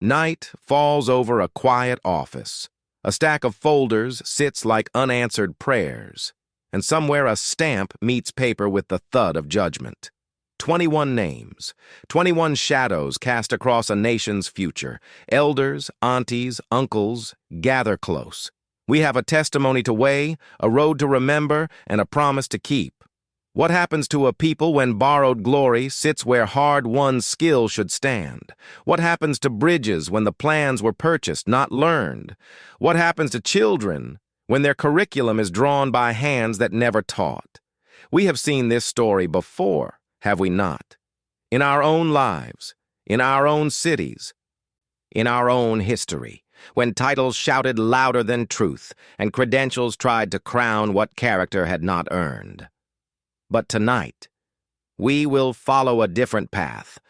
Night falls over a quiet office. A stack of folders sits like unanswered prayers, and somewhere a stamp meets paper with the thud of judgment. 21 names, 21 shadows cast across a nation's future. Elders, aunties, uncles, gather close. We have a testimony to weigh, a road to remember, and a promise to keep. What happens to a people when borrowed glory sits where hard-won skill should stand? What happens to bridges when the plans were purchased, not learned? What happens to children when their curriculum is drawn by hands that never taught? We have seen this story before, have we not? In our own lives, in our own cities, in our own history, when titles shouted louder than truth and credentials tried to crown what character had not earned. But tonight, we will follow a different path,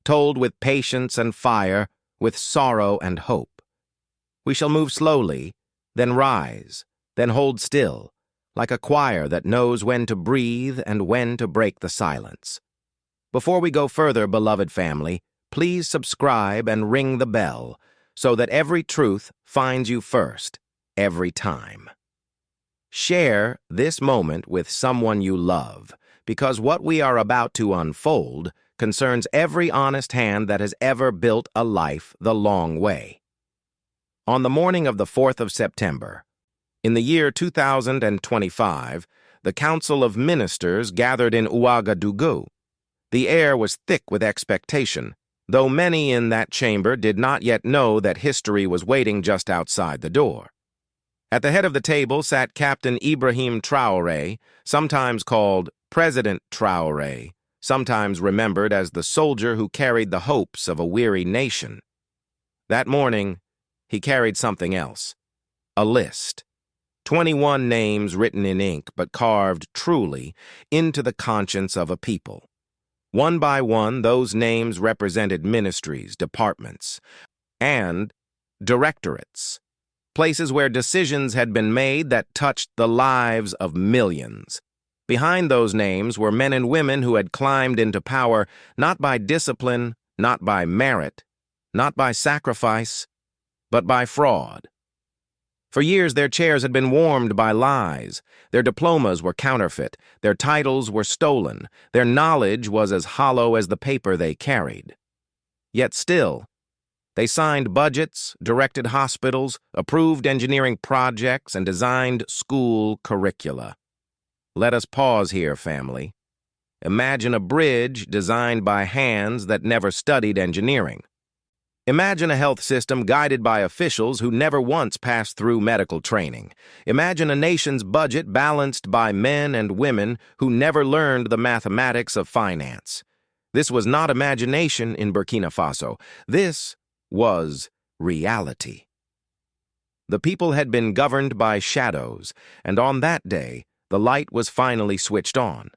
told with patience and fire, with sorrow and hope. We shall move slowly, then rise, then hold still, like a choir that knows when to breathe and when to break the silence. Before we go further, beloved family, please subscribe and ring the bell so that every truth finds you first, every time. Share this moment with someone you love, because what we are about to unfold concerns every honest hand that has ever built a life the long way. On the morning of the 4th of September, in the year 2025, the Council of Ministers gathered in Ouagadougou. The air was thick with expectation, though many in that chamber did not yet know that history was waiting just outside the door. At the head of the table sat Captain Ibrahim Traoré, sometimes called President Traoré, sometimes remembered as the soldier who carried the hopes of a weary nation. That morning, he carried something else, a list. 21 names written in ink but carved truly into the conscience of a people. One by one, those names represented ministries, departments, and directorates. Places where decisions had been made that touched the lives of millions. Behind those names were men and women who had climbed into power not by discipline, not by merit, not by sacrifice, but by fraud. For years their chairs had been warmed by lies, their diplomas were counterfeit, their titles were stolen, their knowledge was as hollow as the paper they carried. Yet still, they signed budgets, directed hospitals, approved engineering projects, and designed school curricula. Let us pause here, family. Imagine a bridge designed by hands that never studied engineering. Imagine a health system guided by officials who never once passed through medical training. Imagine a nation's budget balanced by men and women who never learned the mathematics of finance. This was not imagination in Burkina Faso. This was reality. The people had been governed by shadows, and on that day, the light was finally switched on.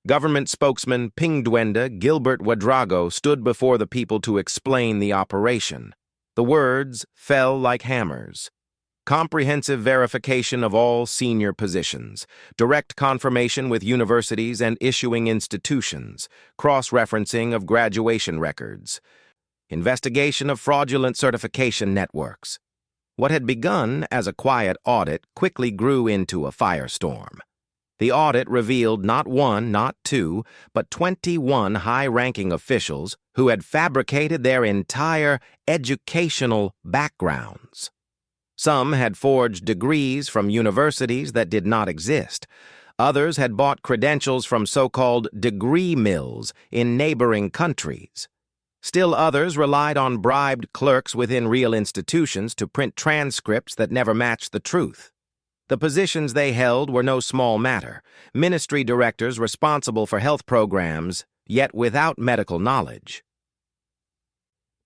Government spokesman Pingdwenda Gilbert Ouagadougou stood before the people to explain the operation. The words fell like hammers. Comprehensive verification of all senior positions, direct confirmation with universities and issuing institutions, cross-referencing of graduation records, investigation of fraudulent certification networks. What had begun as a quiet audit quickly grew into a firestorm. The audit revealed not one, not two, but 21 high-ranking officials who had fabricated their entire educational backgrounds. Some had forged degrees from universities that did not exist. Others had bought credentials from so-called degree mills in neighboring countries. Still others relied on bribed clerks within real institutions to print transcripts that never matched the truth. The positions they held were no small matter. Ministry directors responsible for health programs, yet without medical knowledge.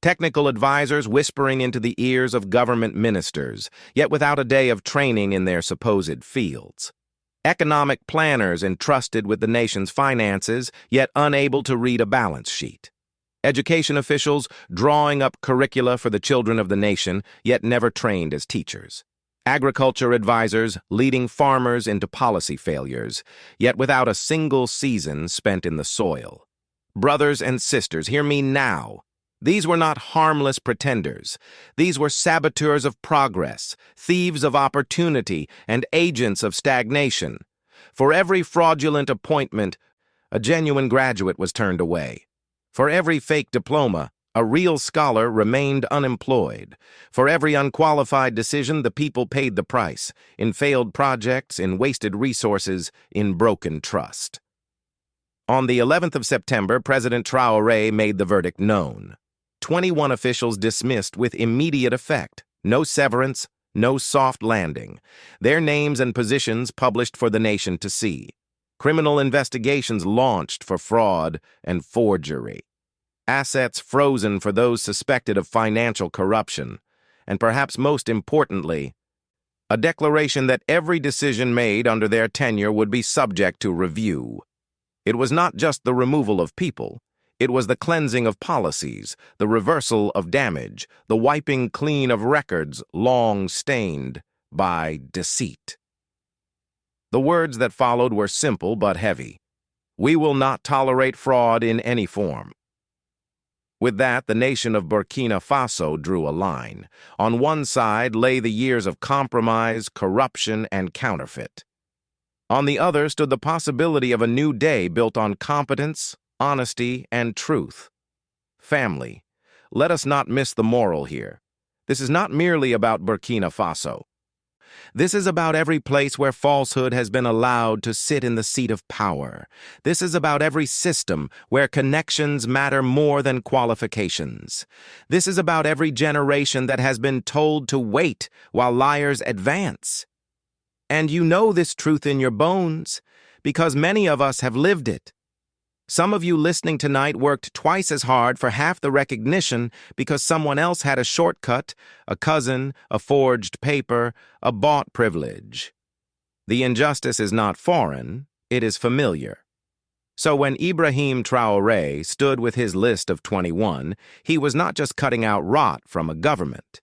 Technical advisors whispering into the ears of government ministers, yet without a day of training in their supposed fields. Economic planners entrusted with the nation's finances, yet unable to read a balance sheet. Education officials drawing up curricula for the children of the nation, yet never trained as teachers. Agriculture advisors leading farmers into policy failures, yet without a single season spent in the soil. Brothers and sisters, hear me now. These were not harmless pretenders. These were saboteurs of progress, thieves of opportunity, and agents of stagnation. For every fraudulent appointment, a genuine graduate was turned away. For every fake diploma, a real scholar remained unemployed. For every unqualified decision, the people paid the price, in failed projects, in wasted resources, in broken trust. On the 11th of September, President Traoré made the verdict known. 21 officials dismissed with immediate effect. No severance, no soft landing. Their names and positions published for the nation to see. Criminal investigations launched for fraud and forgery. Assets frozen for those suspected of financial corruption. And perhaps most importantly, a declaration that every decision made under their tenure would be subject to review. It was not just the removal of people. It was the cleansing of policies, the reversal of damage, the wiping clean of records long stained by deceit. The words that followed were simple but heavy. We will not tolerate fraud in any form. With that, the nation of Burkina Faso drew a line. On one side lay the years of compromise, corruption, and counterfeit. On the other stood the possibility of a new day built on competence, honesty, and truth. Family, let us not miss the moral here. This is not merely about Burkina Faso. This is about every place where falsehood has been allowed to sit in the seat of power. This is about every system where connections matter more than qualifications. This is about every generation that has been told to wait while liars advance. And you know this truth in your bones, because many of us have lived it. Some of you listening tonight worked twice as hard for half the recognition because someone else had a shortcut, a cousin, a forged paper, a bought privilege. The injustice is not foreign, it is familiar. So when Ibrahim Traoré stood with his list of 21, he was not just cutting out rot from a government.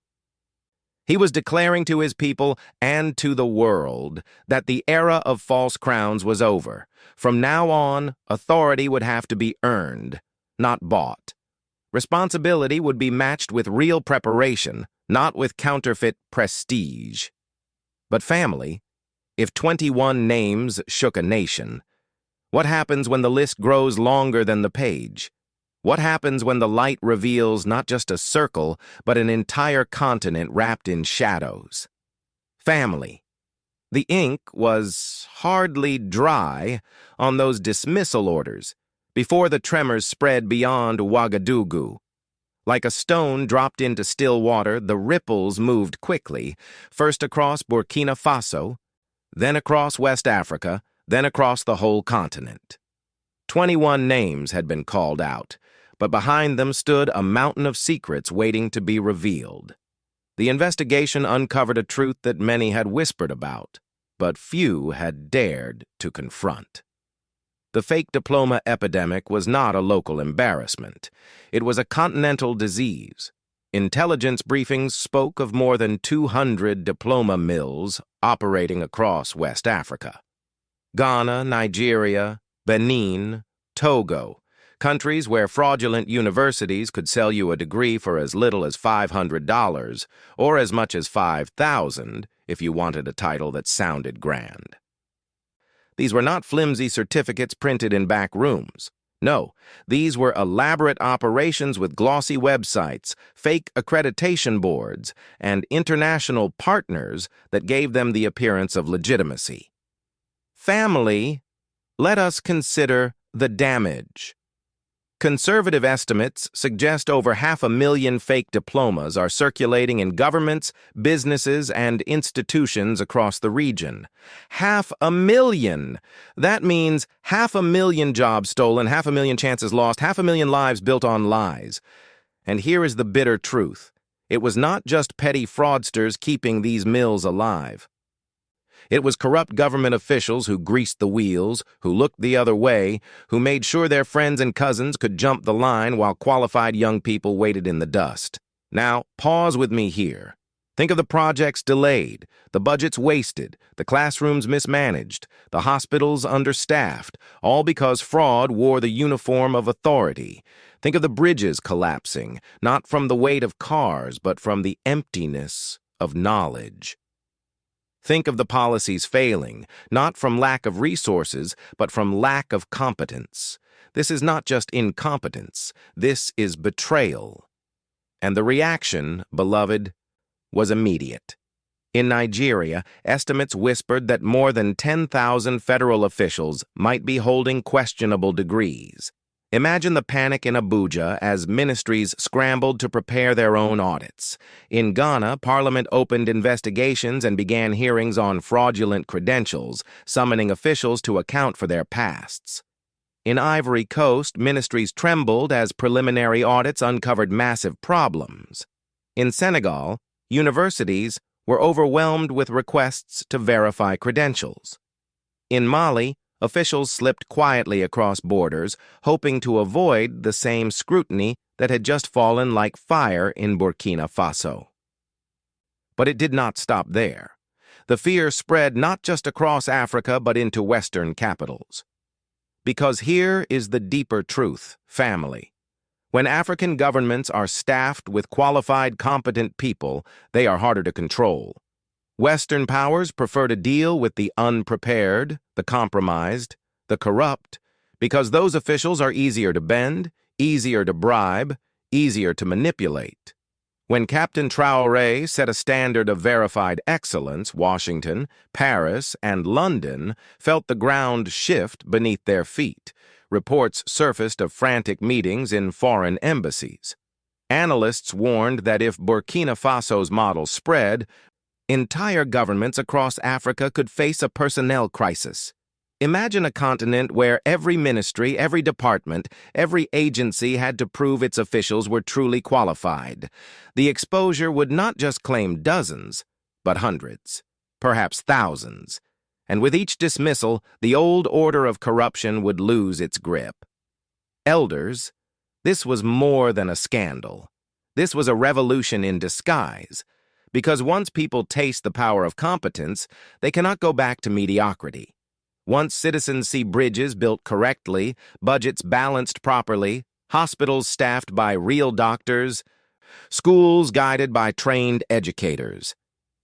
He was declaring to his people and to the world that the era of false crowns was over. From now on, authority would have to be earned, not bought. Responsibility would be matched with real preparation, not with counterfeit prestige. But family, if 21 names shook a nation, what happens when the list grows longer than the page? What happens when the light reveals not just a circle, but an entire continent wrapped in shadows? Family. The ink was hardly dry on those dismissal orders before the tremors spread beyond Ouagadougou. Like a stone dropped into still water, the ripples moved quickly, first across Burkina Faso, then across West Africa, then across the whole continent. 21 names had been called out, but behind them stood a mountain of secrets waiting to be revealed. The investigation uncovered a truth that many had whispered about, but few had dared to confront. The fake diploma epidemic was not a local embarrassment. It was a continental disease. Intelligence briefings spoke of more than 200 diploma mills operating across West Africa. Ghana, Nigeria, Benin, Togo, countries where fraudulent universities could sell you a degree for as little as $500 or as much as $5,000 if you wanted a title that sounded grand. These were not flimsy certificates printed in back rooms. No, these were elaborate operations with glossy websites, fake accreditation boards, and international partners that gave them the appearance of legitimacy. Family, let us consider the damage. Conservative estimates suggest over 500,000 fake diplomas are circulating in governments, businesses, and institutions across the region. 500,000! That means 500,000 jobs stolen, 500,000 chances lost, 500,000 lives built on lies. And here is the bitter truth. It was not just petty fraudsters keeping these mills alive. It was corrupt government officials who greased the wheels, who looked the other way, who made sure their friends and cousins could jump the line while qualified young people waited in the dust. Now, pause with me here. Think of the projects delayed, the budgets wasted, the classrooms mismanaged, the hospitals understaffed, all because fraud wore the uniform of authority. Think of the bridges collapsing, not from the weight of cars, but from the emptiness of knowledge. Think of the policies failing, not from lack of resources, but from lack of competence. This is not just incompetence, this is betrayal. And the reaction, beloved, was immediate. In Nigeria, estimates whispered that more than 10,000 federal officials might be holding questionable degrees. Imagine the panic in Abuja as ministries scrambled to prepare their own audits. In Ghana, Parliament opened investigations and began hearings on fraudulent credentials, summoning officials to account for their pasts. In Ivory Coast, ministries trembled as preliminary audits uncovered massive problems. In Senegal, universities were overwhelmed with requests to verify credentials. In Mali, officials slipped quietly across borders, hoping to avoid the same scrutiny that had just fallen like fire in Burkina Faso. But it did not stop there. The fear spread not just across Africa but into Western capitals. Because here is the deeper truth, family. When African governments are staffed with qualified, competent people, they are harder to control. Western powers prefer to deal with the unprepared, the compromised, the corrupt, because those officials are easier to bend, easier to bribe, easier to manipulate. When Captain Traoré set a standard of verified excellence, Washington, Paris, and London felt the ground shift beneath their feet. Reports surfaced of frantic meetings in foreign embassies. Analysts warned that if Burkina Faso's model spread, entire governments across Africa could face a personnel crisis. Imagine a continent where every ministry, every department, every agency had to prove its officials were truly qualified. The exposure would not just claim dozens, but hundreds, perhaps thousands. And with each dismissal, the old order of corruption would lose its grip. Elders, this was more than a scandal. This was a revolution in disguise. Because once people taste the power of competence, they cannot go back to mediocrity. Once citizens see bridges built correctly, budgets balanced properly, hospitals staffed by real doctors, schools guided by trained educators,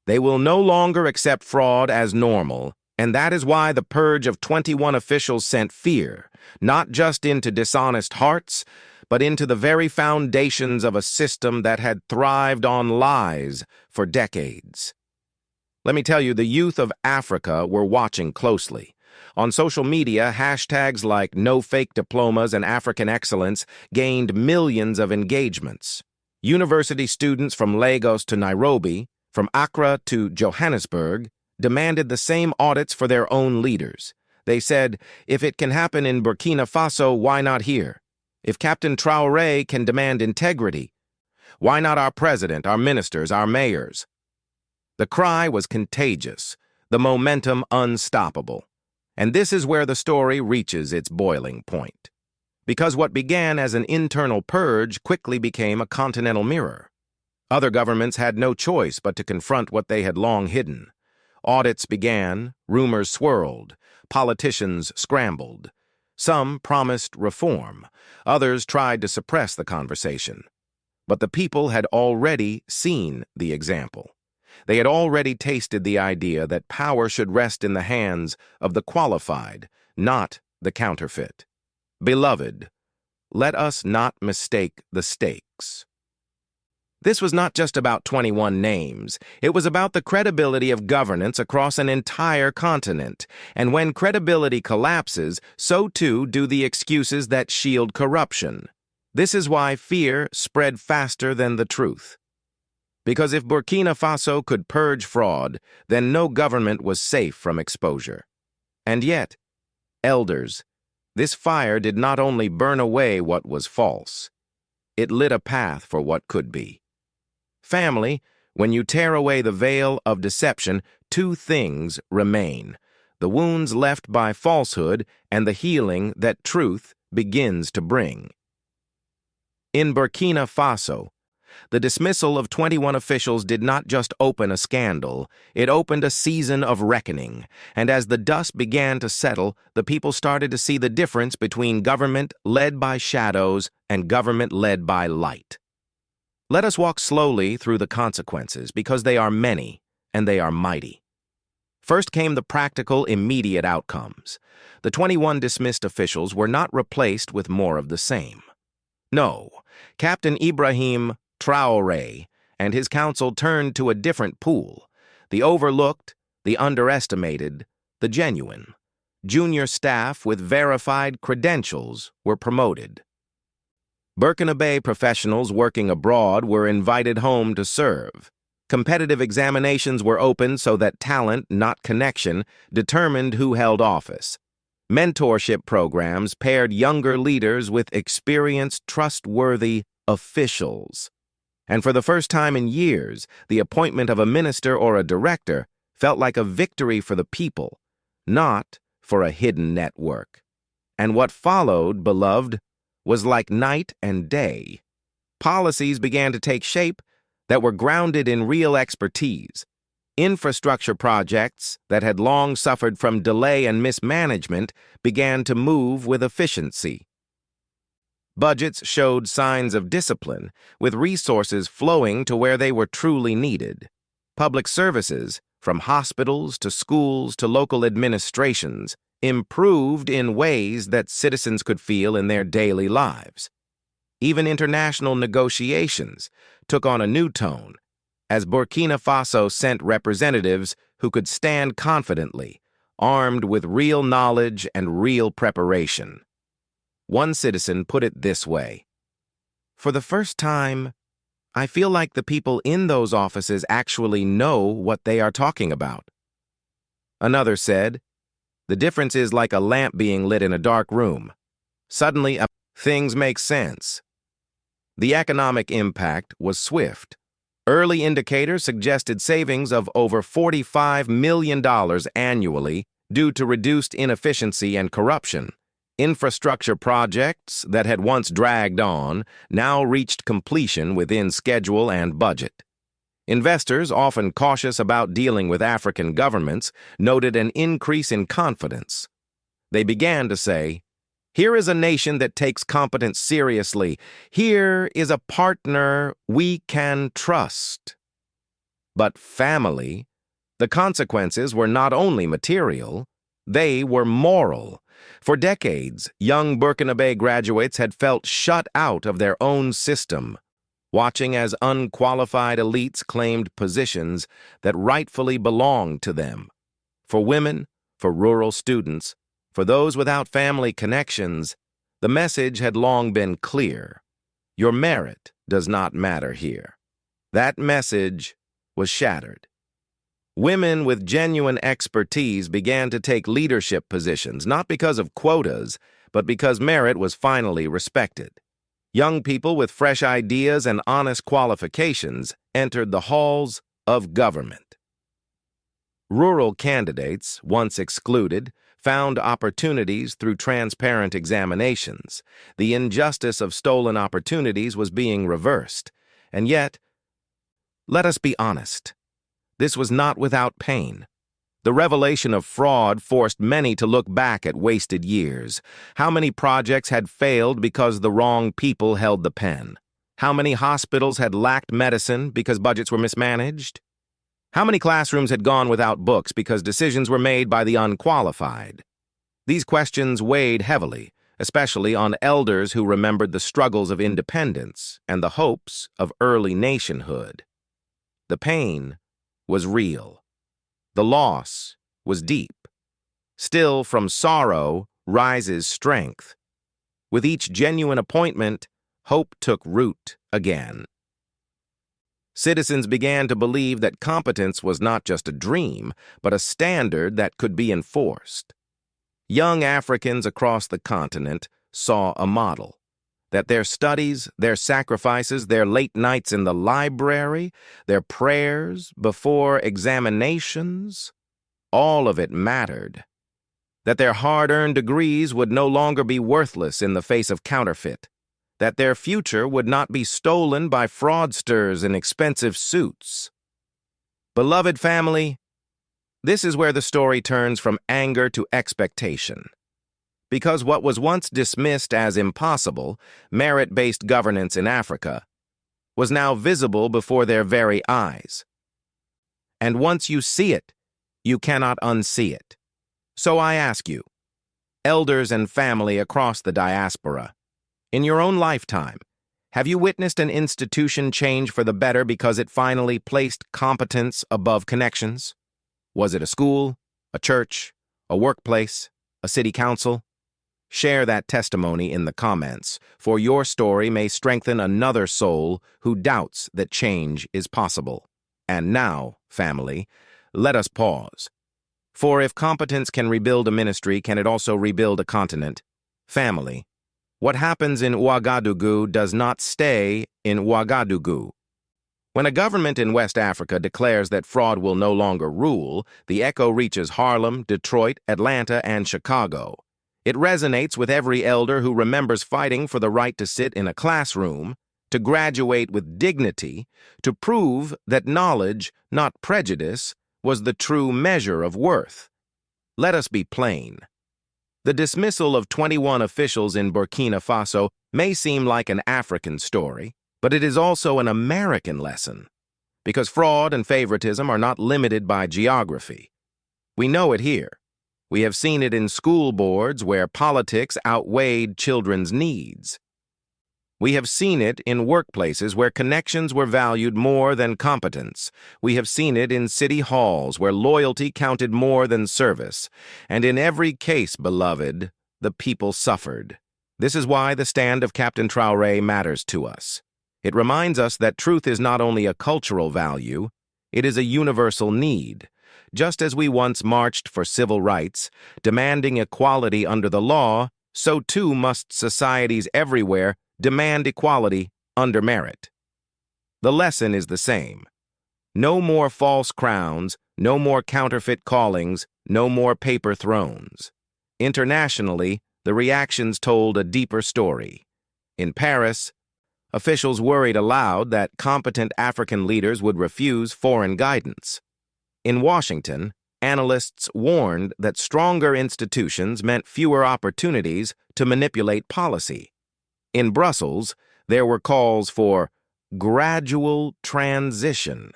they will no longer accept fraud as normal. And that is why the purge of 21 officials sent fear, not just into dishonest hearts, but into the very foundations of a system that had thrived on lies for decades. Let me tell you, the youth of Africa were watching closely. On social media, hashtags like No Fake Diplomas and African Excellence gained millions of engagements. University students from Lagos to Nairobi, from Accra to Johannesburg, demanded the same audits for their own leaders. They said, if it can happen in Burkina Faso, why not here? If Captain Traoré can demand integrity, why not our president, our ministers, our mayors? The cry was contagious, the momentum unstoppable. And this is where the story reaches its boiling point. Because what began as an internal purge quickly became a continental mirror. Other governments had no choice but to confront what they had long hidden. Audits began, rumors swirled, politicians scrambled. Some promised reform, others tried to suppress the conversation. But the people had already seen the example. They had already tasted the idea that power should rest in the hands of the qualified, not the counterfeit. Beloved, let us not mistake the stakes. This was not just about 21 names. It was about the credibility of governance across an entire continent. And when credibility collapses, so too do the excuses that shield corruption. This is why fear spread faster than the truth. Because if Burkina Faso could purge fraud, then no government was safe from exposure. And yet, elders, this fire did not only burn away what was false, it lit a path for what could be. Family, when you tear away the veil of deception, two things remain: the wounds left by falsehood and the healing that truth begins to bring. In Burkina Faso, The dismissal of 21 officials did not just open a scandal, it opened a season of reckoning. And as the dust began to settle, the people started to see the difference between government led by shadows and government led by light. Let us walk slowly through the consequences, because they are many and they are mighty. First came the practical, immediate outcomes. The 21 dismissed officials were not replaced with more of the same. No, Captain Ibrahim Traoré and his council turned to a different pool: the overlooked, the underestimated, the genuine. Junior staff with verified credentials were promoted. Burkina Faso professionals working abroad were invited home to serve. Competitive examinations were opened so that talent, not connection, determined who held office. Mentorship programs paired younger leaders with experienced, trustworthy officials. And for the first time in years, the appointment of a minister or a director felt like a victory for the people, not for a hidden network. And what followed, beloved, was like night and day. Policies began to take shape that were grounded in real expertise. Infrastructure projects that had long suffered from delay and mismanagement began to move with efficiency. Budgets showed signs of discipline, with resources flowing to where they were truly needed. Public services, from hospitals to schools to local administrations, improved in ways that citizens could feel in their daily lives. Even international negotiations took on a new tone, as Burkina Faso sent representatives who could stand confidently, armed with real knowledge and real preparation. One citizen put it this way: "For the first time, I feel like the people in those offices actually know what they are talking about." Another said, "The difference is like a lamp being lit in a dark room. Suddenly, things make sense." The economic impact was swift. Early indicators suggested savings of over $45 million annually due to reduced inefficiency and corruption. Infrastructure projects that had once dragged on now reached completion within schedule and budget. Investors, often cautious about dealing with African governments, noted an increase in confidence. They began to say, "Here is a nation that takes competence seriously. Here is a partner we can trust." But family, the consequences were not only material, they were moral. For decades, young Burkina Faso graduates had felt shut out of their own system, watching as unqualified elites claimed positions that rightfully belonged to them. For women, for rural students, for those without family connections, the message had long been clear: your merit does not matter here. That message was shattered. Women with genuine expertise began to take leadership positions, not because of quotas, but because merit was finally respected. Young people with fresh ideas and honest qualifications entered the halls of government. Rural candidates, once excluded, found opportunities through transparent examinations. The injustice of stolen opportunities was being reversed. And yet, let us be honest, this was not without pain. The revelation of fraud forced many to look back at wasted years. How many projects had failed because the wrong people held the pen? How many hospitals had lacked medicine because budgets were mismanaged? How many classrooms had gone without books because decisions were made by the unqualified? These questions weighed heavily, especially on elders who remembered the struggles of independence and the hopes of early nationhood. The pain was real. The loss was deep. Still, from sorrow rises strength. With each genuine appointment, hope took root again. Citizens began to believe that competence was not just a dream, but a standard that could be enforced. Young Africans across the continent saw a model: that their studies, their sacrifices, their late nights in the library, their prayers before examinations, all of it mattered. That their hard-earned degrees would no longer be worthless in the face of counterfeit. that their future would not be stolen by fraudsters in expensive suits. Beloved family, this is where the story turns from anger to expectation. Because what was once dismissed as impossible, merit-based governance in Africa, was now visible before their very eyes. And once you see it, you cannot unsee it. So I ask you, elders and family across the diaspora, in your own lifetime, have you witnessed an institution change for the better because it finally placed competence above connections? Was it a school, a church, a workplace, a city council? Share that testimony in the comments, for your story may strengthen another soul who doubts that change is possible. And now, family, let us pause. For if competence can rebuild a ministry, can it also rebuild a continent? Family, what happens in Ouagadougou does not stay in Ouagadougou. When a government in West Africa declares that fraud will no longer rule, the echo reaches Harlem, Detroit, Atlanta, and Chicago. It resonates with every elder who remembers fighting for the right to sit in a classroom, to graduate with dignity, to prove that knowledge, not prejudice, was the true measure of worth. Let us be plain. The dismissal of 21 officials in Burkina Faso may seem like an African story, but it is also an American lesson, because fraud and favoritism are not limited by geography. We know it here. We have seen it in school boards where politics outweighed children's needs. We have seen it in workplaces where connections were valued more than competence. We have seen it in city halls where loyalty counted more than service. And in every case, beloved, the people suffered. This is why the stand of Captain Traoré matters to us. It reminds us that truth is not only a cultural value, it is a universal need. Just as we once marched for civil rights, demanding equality under the law, so too must societies everywhere demand equality under merit. The lesson is the same. No more false crowns, no more counterfeit callings, no more paper thrones. Internationally, the reactions told a deeper story. In Paris, officials worried aloud that competent African leaders would refuse foreign guidance. In Washington, analysts warned that stronger institutions meant fewer opportunities to manipulate policy. In Brussels, there were calls for gradual transition,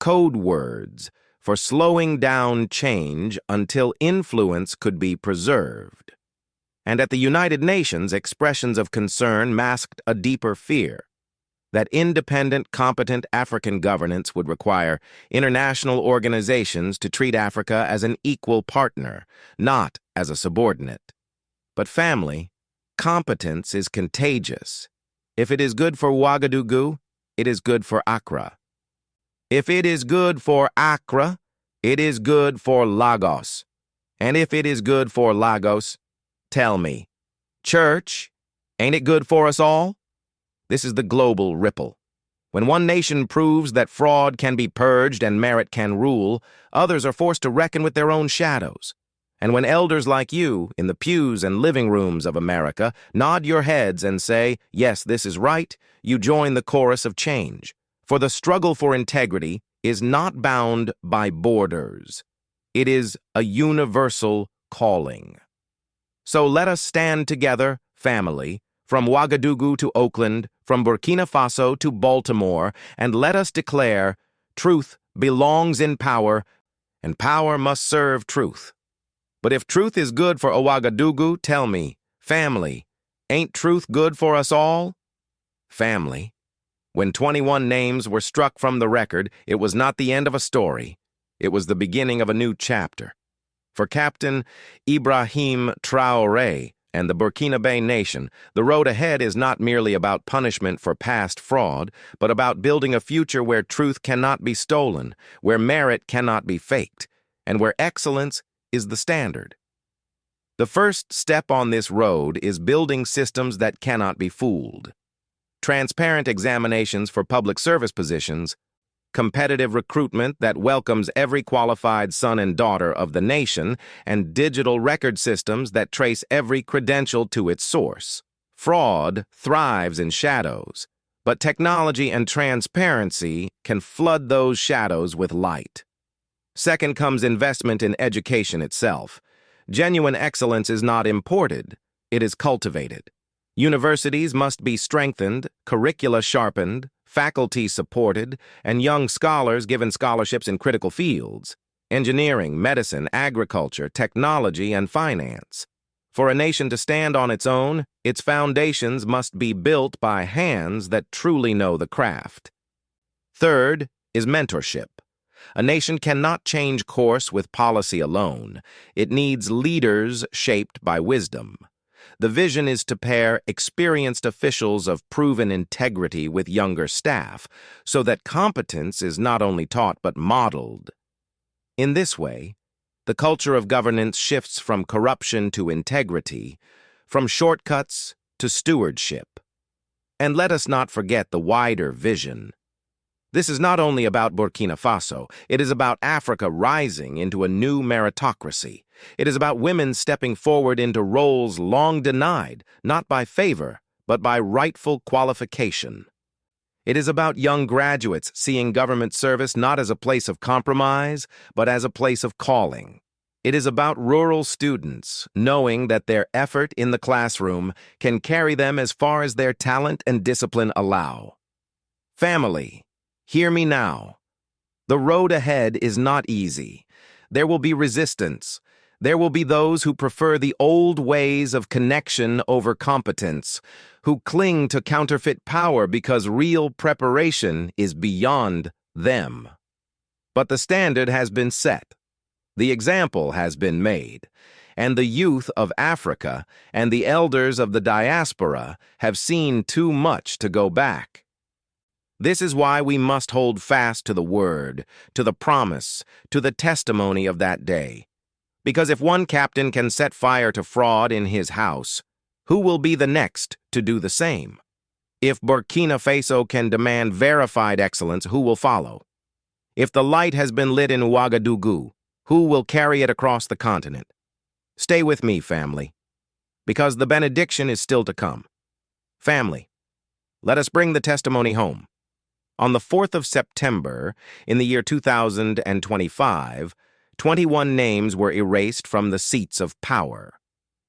code words for slowing down change until influence could be preserved. And at the United Nations, expressions of concern masked a deeper fear, that independent, competent African governance would require international organizations to treat Africa as an equal partner, not as a subordinate. But family, competence is contagious. If it is good for Ouagadougou, it is good for Accra. If it is good for Accra, it is good for Lagos. And if it is good for Lagos, tell me, church, ain't it good for us all? This is the global ripple. When one nation proves that fraud can be purged and merit can rule, others are forced to reckon with their own shadows. And when elders like you, in the pews and living rooms of America, nod your heads and say, yes, this is right, you join the chorus of change. For the struggle for integrity is not bound by borders. It is a universal calling. So let us stand together, family, from Ouagadougou to Oakland, from Burkina Faso to Baltimore, and let us declare, truth belongs in power, and power must serve truth. But if truth is good for Ouagadougou, tell me, family, ain't truth good for us all? Family, when 21 names were struck from the record, it was not the end of a story. It was the beginning of a new chapter. For Captain Ibrahim Traoré and the Burkina Faso nation, the road ahead is not merely about punishment for past fraud, but about building a future where truth cannot be stolen, where merit cannot be faked, and where excellence is the standard. The first step on this road is building systems that cannot be fooled. Transparent examinations for public service positions, competitive recruitment that welcomes every qualified son and daughter of the nation, and digital record systems that trace every credential to its source. Fraud thrives in shadows, but technology and transparency can flood those shadows with light. Second comes investment in education itself. Genuine excellence is not imported, it is cultivated. Universities must be strengthened, curricula sharpened, faculty supported, and young scholars given scholarships in critical fields: engineering, medicine, agriculture, technology, and finance. For a nation to stand on its own, its foundations must be built by hands that truly know the craft. Third is mentorship. A nation cannot change course with policy alone. It needs leaders shaped by wisdom. The vision is to pair experienced officials of proven integrity with younger staff, so that competence is not only taught but modeled. In this way, the culture of governance shifts from corruption to integrity, from shortcuts to stewardship. And let us not forget the wider vision. This is not only about Burkina Faso, it is about Africa rising into a new meritocracy. It is about women stepping forward into roles long denied, not by favor, but by rightful qualification. It is about young graduates seeing government service not as a place of compromise, but as a place of calling. It is about rural students knowing that their effort in the classroom can carry them as far as their talent and discipline allow. Family, hear me now. The road ahead is not easy. There will be resistance. There will be those who prefer the old ways of connection over competence, who cling to counterfeit power because real preparation is beyond them. But the standard has been set. The example has been made, and the youth of Africa and the elders of the diaspora have seen too much to go back. This is why we must hold fast to the word, to the promise, to the testimony of that day. Because if one captain can set fire to fraud in his house, who will be the next to do the same? If Burkina Faso can demand verified excellence, who will follow? If the light has been lit in Ouagadougou, who will carry it across the continent? Stay with me, family, because the benediction is still to come. Family, let us bring the testimony home. On the 4th of September, in the year 2025, 21 names were erased from the seats of power.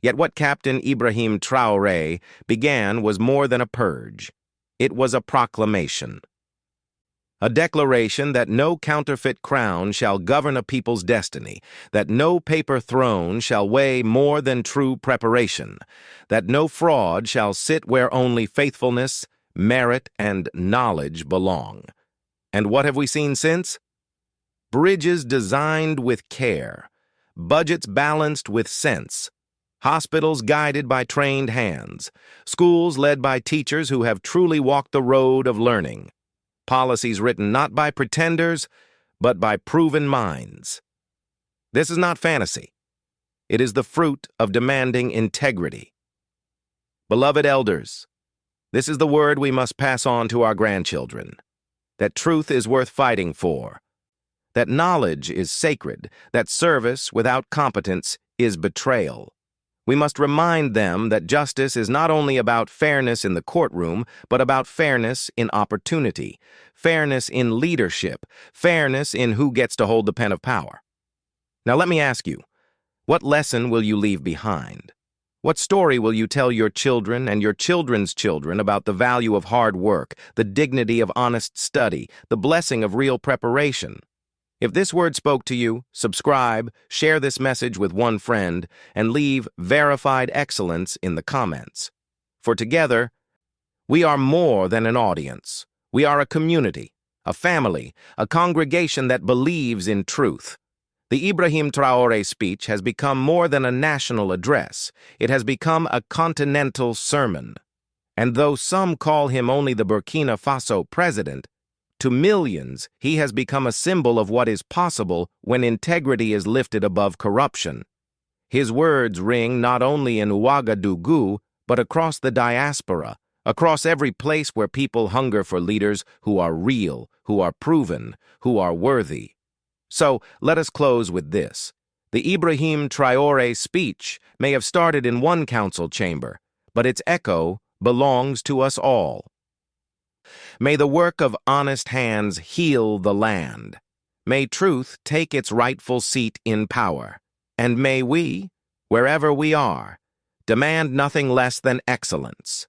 Yet what Captain Ibrahim Traoré began was more than a purge. It was a proclamation. A declaration that no counterfeit crown shall govern a people's destiny, that no paper throne shall weigh more than true preparation, that no fraud shall sit where only faithfulness, merit, and knowledge belong. And what have we seen since? Bridges designed with care, budgets balanced with sense, hospitals guided by trained hands, schools led by teachers who have truly walked the road of learning, policies written not by pretenders, but by proven minds. This is not fantasy. It is the fruit of demanding integrity. Beloved elders, this is the word we must pass on to our grandchildren, that truth is worth fighting for, that knowledge is sacred, that service without competence is betrayal. We must remind them that justice is not only about fairness in the courtroom, but about fairness in opportunity, fairness in leadership, fairness in who gets to hold the pen of power. Now let me ask you, what lesson will you leave behind? What story will you tell your children and your children's children about the value of hard work, the dignity of honest study, the blessing of real preparation? If this word spoke to you, subscribe, share this message with one friend, and leave verified excellence in the comments. For together, we are more than an audience. We are a community, a family, a congregation that believes in truth. The Ibrahim Traoré speech has become more than a national address. It has become a continental sermon. And though some call him only the Burkina Faso President, to millions, he has become a symbol of what is possible when integrity is lifted above corruption. His words ring not only in Ouagadougou, but across the diaspora, across every place where people hunger for leaders who are real, who are proven, who are worthy. So, let us close with this. The Ibrahim Traoré speech may have started in one council chamber, but its echo belongs to us all. May the work of honest hands heal the land. May truth take its rightful seat in power. And may we, wherever we are, demand nothing less than excellence.